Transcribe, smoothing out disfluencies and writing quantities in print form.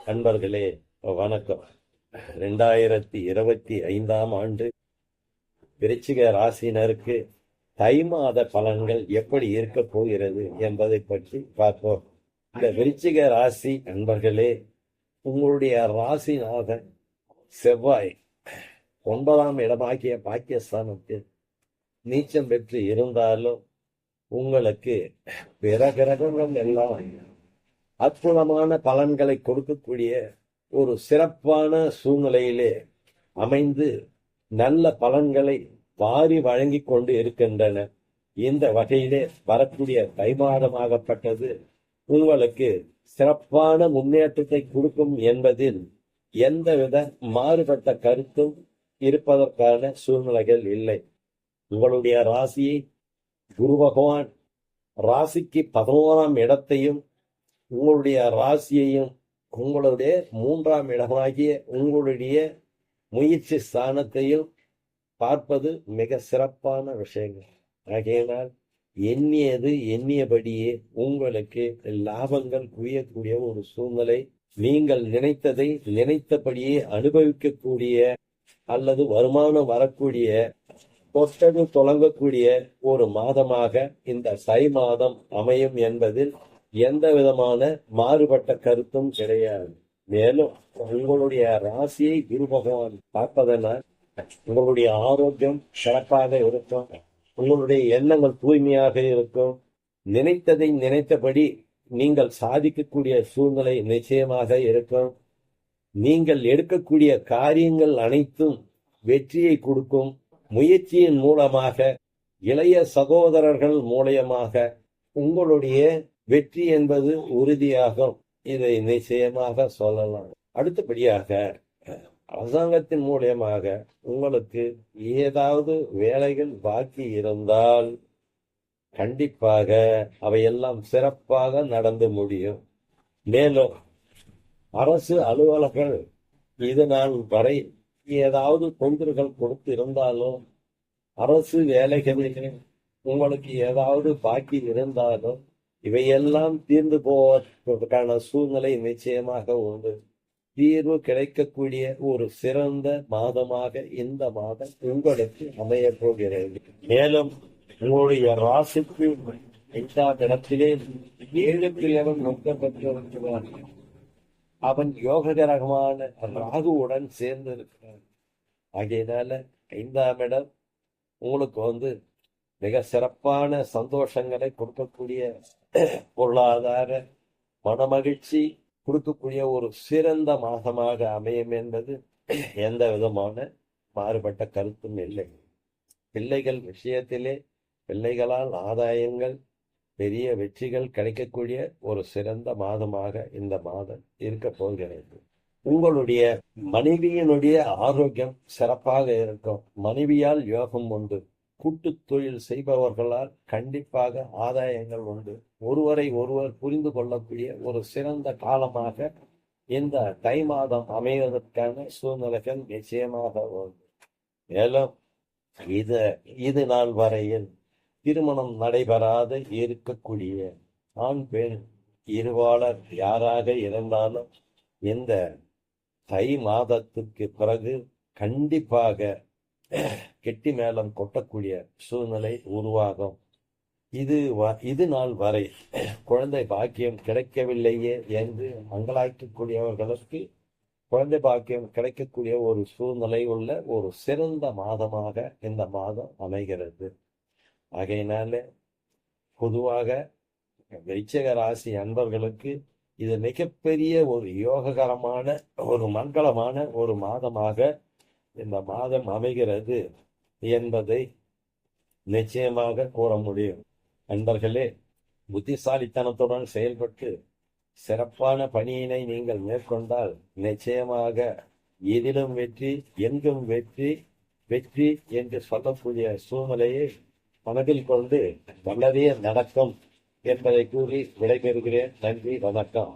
நண்பர்களே, வணக்கம். 2025ஆம் ஆண்டு விருச்சிக ராசினருக்கு தை மாத பலன்கள் எப்படி இருக்க போகிறது என்பதை பற்றி பார்ப்போம். இந்த விருச்சிக ராசி நண்பர்களே, உங்களுடைய ராசிநாதன் செவ்வாய் 9ஆம் இடமாகிய பாக்கியஸ்தானத்தில் நீச்சம் பெற்று இருந்தாலும் உங்களுக்கு பிற கிரகங்கள் எல்லாம் அற்புதமான பலன்களை கொடுக்கக்கூடிய ஒரு சிறப்பான சூழ்நிலையிலே அமைந்து நல்ல பலன்களை வாரி வழங்கி கொண்டு இருக்கின்றன. இந்த வகையிலே வரக்கூடிய தை மாதமாகப்பட்டது உங்களுக்கு சிறப்பான முன்னேற்றத்தை கொடுக்கும் என்பதில் எந்தவித மாறுபட்ட கருத்தும் இருப்பதற்கான சூழ்நிலைகள் இல்லை. உங்களுடைய ராசியை குரு பகவான் ராசிக்கு 11ஆம் இடத்தையும் உங்களுடைய ராசியையும் உங்களுடைய 3ஆம் இடமாகிய உங்களுடைய முயற்சி ஸ்தானத்தையும் பார்ப்பது மிக சிறப்பான விஷயங்கள். ஆகையினால் எண்ணியது எண்ணியபடியே உங்களுக்கு லாபங்கள் குவியக்கூடிய ஒரு சூழ்நிலை, நீங்கள் நினைத்ததை நினைத்தபடியே அனுபவிக்கக்கூடிய அல்லது வருமானம் வரக்கூடிய தொட்டது தொடங்கக்கூடிய ஒரு மாதமாக இந்த தை மாதம் அமையும் என்பதில் எந்த விதமான மாறுபட்ட கருத்தும் கிடையாது. மேலும் உங்களுடைய ராசியை குரு பகவான் பார்ப்பதனால் உங்களுடைய ஆரோக்கியம் சிறப்பாக இருக்கும், உங்களுடைய எண்ணங்கள் தூய்மையாக இருக்கும், நினைத்ததை நினைத்தபடி நீங்கள் சாதிக்கக்கூடிய சூழ்நிலை நிச்சயமாக இருக்கும். நீங்கள் எடுக்கக்கூடிய காரியங்கள் அனைத்தும் வெற்றியை கொடுக்கும். முயற்சியின் மூலமாக இளைய சகோதரர்கள் மூலயமாக உங்களுடைய வெற்றி என்பது உறுதியாகும். இதை நிச்சயமாக சொல்லலாம். அடுத்தபடியாக அரசாங்கத்தின் மூலயமாக உங்களுக்கு ஏதாவது வேலைகள் பாக்கி இருந்தால் கண்டிப்பாக அவையெல்லாம் சிறப்பாக நடந்து முடியும். மேலும் அரசு அலுவலர்கள் இது நாள் வரை ஏதாவது தொந்தரவுகள் கொடுத்து இருந்தாலும், அரசு வேலைகளில் உங்களுக்கு ஏதாவது பாக்கி இருந்தாலும் இவையெல்லாம் தீர்ந்து போவதற்கான சூழ்நிலை நிச்சயமாக உண்டு. தீர்வு கிடைக்கக்கூடிய ஒரு சிறந்த மாதமாக இந்த மாதம் உங்களுக்கு அமைய போகிறது. மேலும் உங்களுடைய ராசிக்கு 5ஆம் இடத்திலே 7 கிழவன் நோக்கப்பட்டிருக்கிறார். அவன் யோக கிரகமான ராகுவுடன் சேர்ந்து இருக்கிறான். ஆகையினால 5ஆம் இடம் உங்களுக்கு மிக சிறப்பான சந்தோஷங்களை கொடுக்கக்கூடிய, பொருளாதார மனமகிழ்ச்சி கொடுக்கக்கூடிய ஒரு சிறந்த மாதமாக அமையும் என்பது எந்த விதமான மாறுபட்ட கருத்தும் இல்லை. பிள்ளைகள் விஷயத்திலே பிள்ளைகளால் ஆதாயங்கள், பெரிய வெற்றிகள் கிடைக்கக்கூடிய ஒரு சிறந்த மாதமாக இந்த மாதம் இருக்க போகிறது. உங்களுடைய மனைவியினுடைய ஆரோக்கியம் சிறப்பாக இருக்கும். மனைவியால் யோகம் உண்டு. கூட்டு தொழில் செய்பவர்களால் கண்டிப்பாக ஆதாயங்கள் உண்டு. ஒருவரை ஒருவர் புரிந்து கொள்ளக்கூடிய ஒரு சிறந்த காலமாக இந்த தை மாதம் அமைவதற்கான சூழ்நிலைகள் நிச்சயமாக உண்டு. மேலும் இது நாள் வரையில் திருமணம் நடைபெறாத இருக்கக்கூடிய ஆண் பெண் இருபாலர் யாராக இருந்தாலும் இந்த தை மாதத்துக்கு பிறகு கண்டிப்பாக கெட்டி மேளம் கொட்டக்கூடிய சூழ்நிலை உருவாகும். இது நாள் வரை குழந்தை பாக்கியம் கிடைக்கவில்லையே என்று அங்கலாய்க்கக்கூடியவர்களுக்கு குழந்தை பாக்கியம் கிடைக்கக்கூடிய ஒரு சூழ்நிலை உள்ள ஒரு சிறந்த மாதமாக இந்த மாதம் அமைகிறது. ஆகையினால பொதுவாக விருச்சிக ராசி அன்பர்களுக்கு இது மிகப்பெரிய ஒரு யோககரமான ஒரு மங்களமான ஒரு மாதமாக இந்த மாதம் அமைகிறது என்பதை நிச்சயமாக கூற முடியும். நண்பர்களே, புத்திசாலித்தனத்துடன் செயல்பட்டு சிறப்பான பணியினை நீங்கள் மேற்கொண்டால் நிச்சயமாக எதிலும் வெற்றி, எங்கும் வெற்றி, வெற்றி என்று சொல்லக்கூடிய சூழ்நிலையை மனதில் கொண்டு நல்லதே நடக்கும் என்பதை கூறி விடைபெறுகிறேன். நன்றி, வணக்கம்.